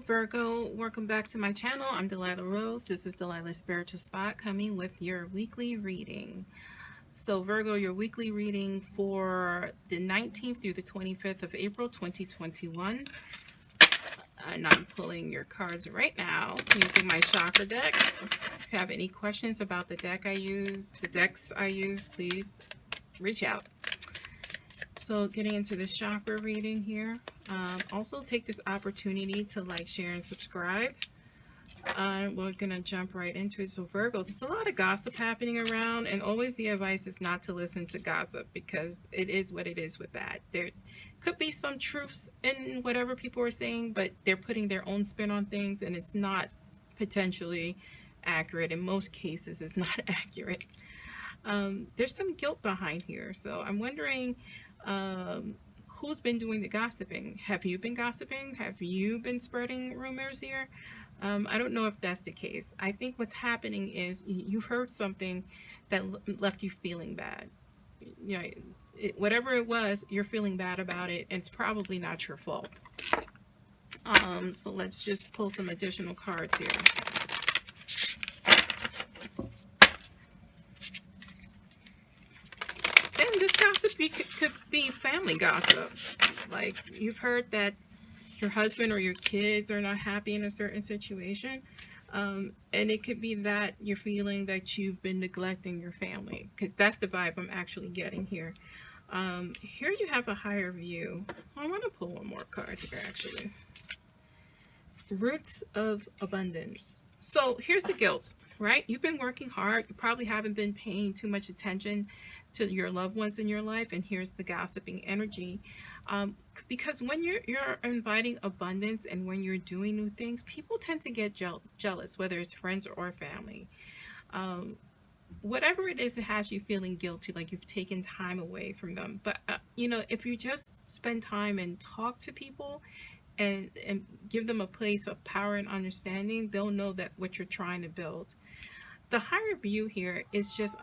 Virgo, welcome back to my channel. I'm Delilah Rose. This is Delilahs Spiritual Spot, coming with your weekly reading. So Virgo, your weekly reading for the 19th through the 25th of April 2021. And I'm pulling your cards right now using my chakra deck. If you have any questions about the decks I use, please reach out. So getting into this chakra reading here. Also take this opportunity to like, share, and subscribe. We're going to jump right into it. So Virgo, there's a lot of gossip happening around, and always the advice is not to listen to gossip because it is what it is with that. There could be some truths in whatever people are saying, but they're putting their own spin on things, and it's not potentially accurate. In most cases, it's not accurate. There's some guilt behind here. So I'm wondering, who's been doing the gossiping? Have you been gossiping? Have you been spreading rumors here? I don't know if that's the case. I think what's happening is you heard something that left you feeling bad. You know, whatever it was, you're feeling bad about it, and it's probably not your fault. So let's just pull some additional cards here. This gossip could be family gossip. Like, you've heard that your husband or your kids are not happy in a certain situation. And it could be that you're feeling that you've been neglecting your family, because that's the vibe I'm actually getting here. Here you have a higher view. I want to pull one more card here, actually. Roots of abundance. So here's the guilt, right? You've been working hard. You probably haven't been paying too much attention to your loved ones in your life, and here's the gossiping energy. Because when you're inviting abundance and when you're doing new things, people tend to get jealous, whether it's friends or family. Whatever it is that has you feeling guilty, like you've taken time away from them. But you know, if you just spend time and talk to people and give them a place of power and understanding, they'll know that what you're trying to build. The higher view here is just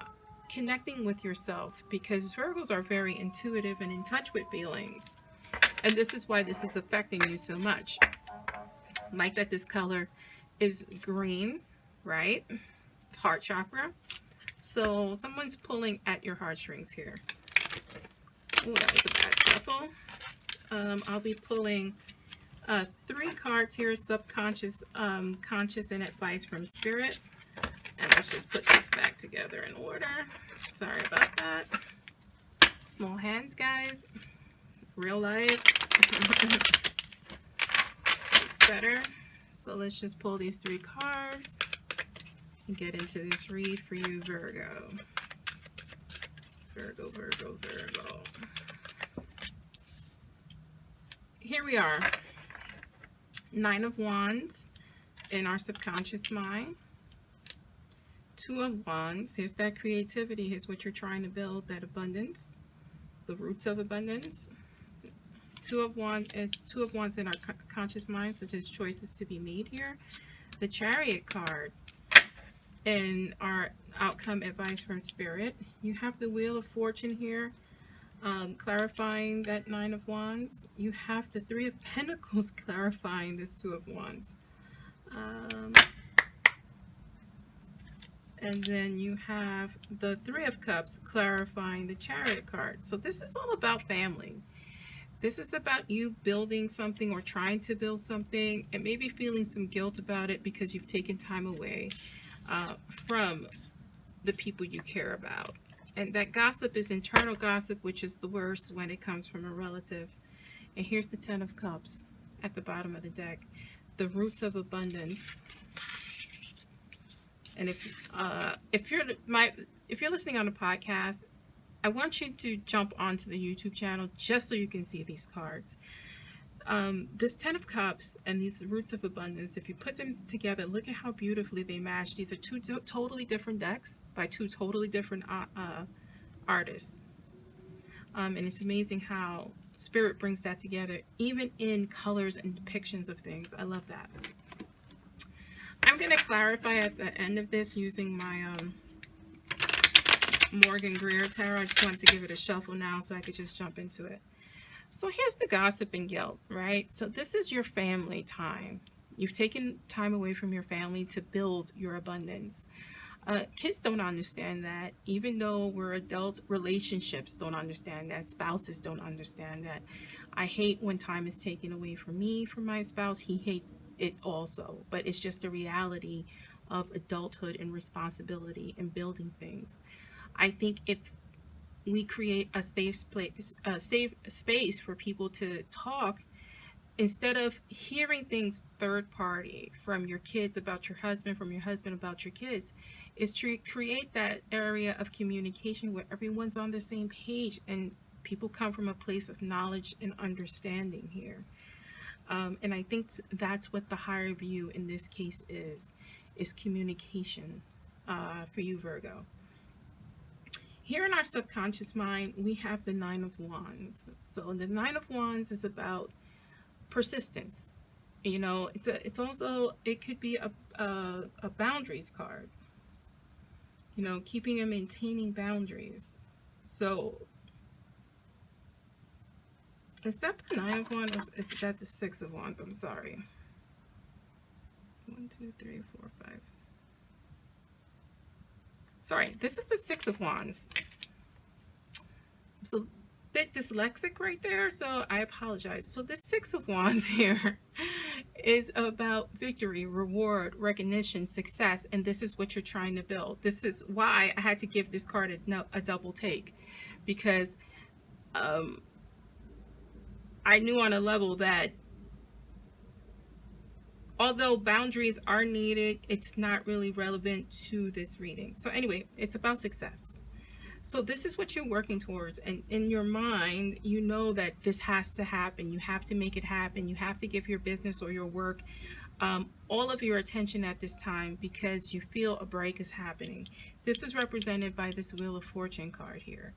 connecting with yourself, because Virgos are very intuitive and in touch with feelings, and this is why this is affecting you so much. Like that this color is green, right? It's heart chakra. So someone's pulling at your heartstrings here. Oh, that was a bad shuffle. I'll be pulling 3 cards here: subconscious, conscious, and advice from spirit. And let's just put this back together in order. Sorry about that. Small hands, guys. Real life. It's better. So let's just pull these 3 cards and get into this read for you, Virgo. Virgo, Virgo, Virgo. Here we are. 9 of Wands in our subconscious mind. 2 of Wands, here's that creativity, here's what you're trying to build, that abundance, the roots of abundance. 2 of Wands is 2 of Wands in our conscious mind, so there's choices to be made here. The Chariot card in our outcome advice from spirit. You have the Wheel of Fortune here, clarifying that 9 of Wands. You have the 3 of Pentacles clarifying this 2 of Wands. And then you have the 3 of Cups clarifying the Chariot card. So this is all about family. This is about you building something or trying to build something, and maybe feeling some guilt about it because you've taken time away from the people you care about. And that gossip is internal gossip, which is the worst when it comes from a relative. And here's the 10 of Cups at the bottom of the deck. The roots of abundance. And if you're listening on a podcast, I want you to jump onto the YouTube channel just so you can see these cards. This 10 of Cups and these roots of abundance, if you put them together, look at how beautifully they match. These are 2 totally different decks by 2 totally different artists. And it's amazing how spirit brings that together, even in colors and depictions of things. I love that. I'm going to clarify at the end of this using my Morgan Greer tarot. I just wanted to give it a shuffle now so I could just jump into it. So here's the gossip and guilt, right? So this is your family time. You've taken time away from your family to build your abundance. Kids don't understand that. Even though we're adults, relationships don't understand that. Spouses don't understand that. I hate when time is taken away from me, from my spouse. He hates it also. But it's just the reality of adulthood and responsibility and building things. I think if we create a safe space for people to talk, instead of hearing things third party from your kids about your husband, from your husband about your kids, is to create that area of communication where everyone's on the same page and people come from a place of knowledge and understanding here. And I think that's what the higher view in this case is communication for you, Virgo. Here in our subconscious mind, we have the Nine of Wands. So the Nine of Wands is about persistence. You know, it's also, it could be a boundaries card. You know, keeping and maintaining boundaries. So is that the Nine of Wands, or is that the Six of Wands? I'm sorry. 1, 2, 3, 4, 5. Sorry, this is the Six of Wands. So bit dyslexic right there, so I apologize. So the Six of Wands here is about victory, reward, recognition, success, and this is what you're trying to build. This is why I had to give this card a double take, because I knew on a level that although boundaries are needed, it's not really relevant to this reading. So anyway, it's about success. So this is what you're working towards, and in your mind, you know that this has to happen. You have to make it happen. You have to give your business or your work all of your attention at this time, because you feel a break is happening. This is represented by this Wheel of Fortune card here.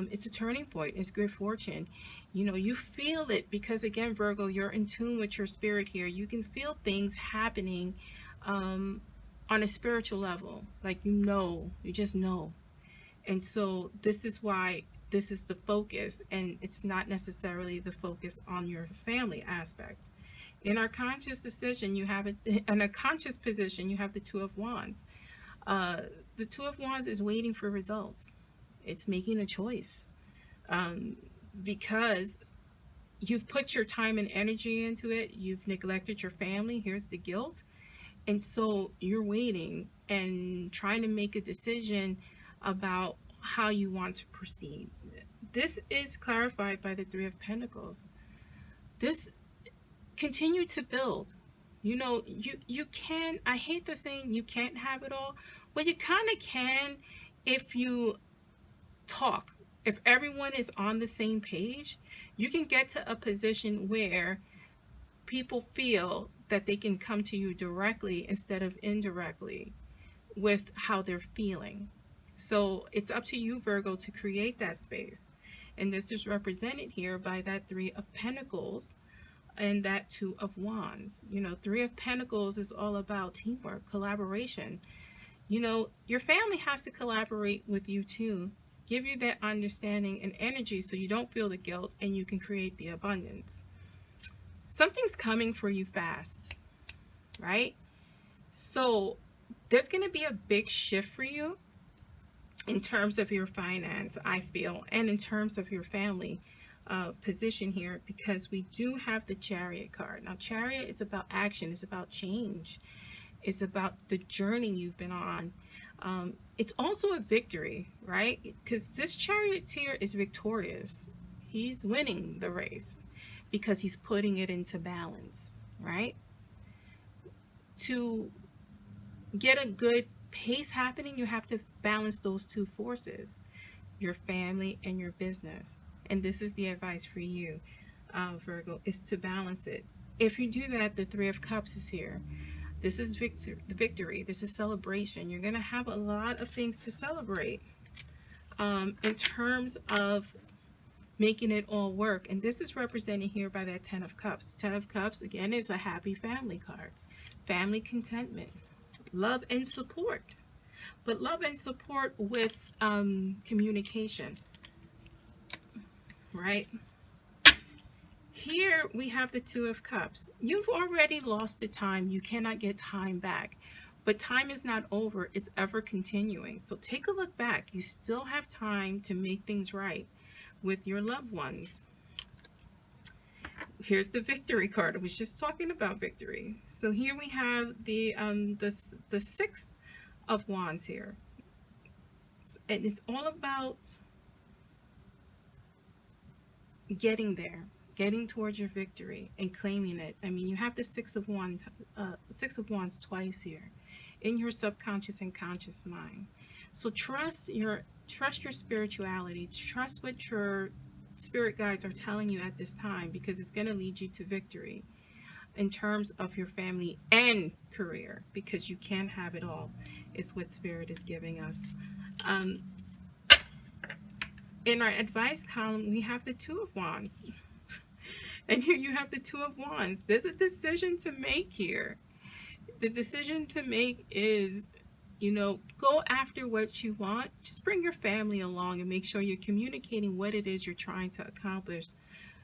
It's a turning point. It's good fortune. You know, you feel it because, again, Virgo, you're in tune with your spirit here. You can feel things happening on a spiritual level. Like, you just know. And so this is why this is the focus, and it's not necessarily the focus on your family aspect. In our conscious decision, you have it in a conscious position, you have the Two of Wands. The Two of Wands is waiting for results. It's making a choice because you've put your time and energy into it. You've neglected your family. Here's the guilt. And so you're waiting and trying to make a decision about how you want to proceed. This is clarified by the Three of Pentacles. This continue to build. You know, you can, I hate the saying you can't have it all, but you kind of can if you talk. If everyone is on the same page, you can get to a position where people feel that they can come to you directly instead of indirectly with how they're feeling. So it's up to you, Virgo, to create that space. And this is represented here by that Three of Pentacles and that Two of Wands. You know, Three of Pentacles is all about teamwork, collaboration. You know, your family has to collaborate with you too. Give you that understanding and energy so you don't feel the guilt and you can create the abundance. Something's coming for you fast, right? So there's going to be a big shift for you in terms of your finance, I feel, and in terms of your family position here, because we do have the Chariot card. Now, Chariot is about action. It's about change. It's about the journey you've been on. It's also a victory, right? Because this Chariot here is victorious. He's winning the race because he's putting it into balance, right? To get a good pace happening, you have to balance those two forces, your family and your business. And this is the advice for you, Virgo, is to balance it. If you do that, the Three of Cups is here. This is victory. This is celebration. You're going to have a lot of things to celebrate in terms of making it all work. And this is represented here by that Ten of Cups. Ten of Cups, again, is a happy family card. Family contentment, love and support. But love and support with communication, right? Here we have the Two of Cups. You've already lost the time. You cannot get time back. But time is not over, it's ever continuing. So take a look back. You still have time to make things right with your loved ones. Here's the Victory card. I was just talking about victory. So here we have the Six of Wands here. And it's all about getting there, getting towards your victory and claiming it. I mean, you have the Six of Wands twice here in your subconscious and conscious mind. So trust your spirituality. Trust what your spirit guides are telling you at this time, because it's going to lead you to victory in terms of your family and career, because you can have it all, is what spirit is giving us. In our advice column, we have the Two of Wands. And here you have the Two of Wands. There's a decision to make here. The decision to make is, go after what you want. Just bring your family along and make sure you're communicating what it is you're trying to accomplish,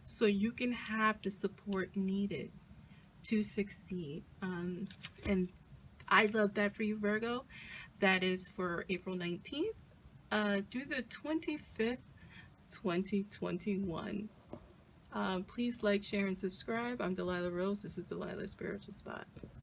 so you can have the support needed to succeed. And I love that for you, Virgo. That is for April 19th through the 25th, 2021. Please like, share, and subscribe. I'm Delilah Rose. This is Delilah's Spiritual Spot.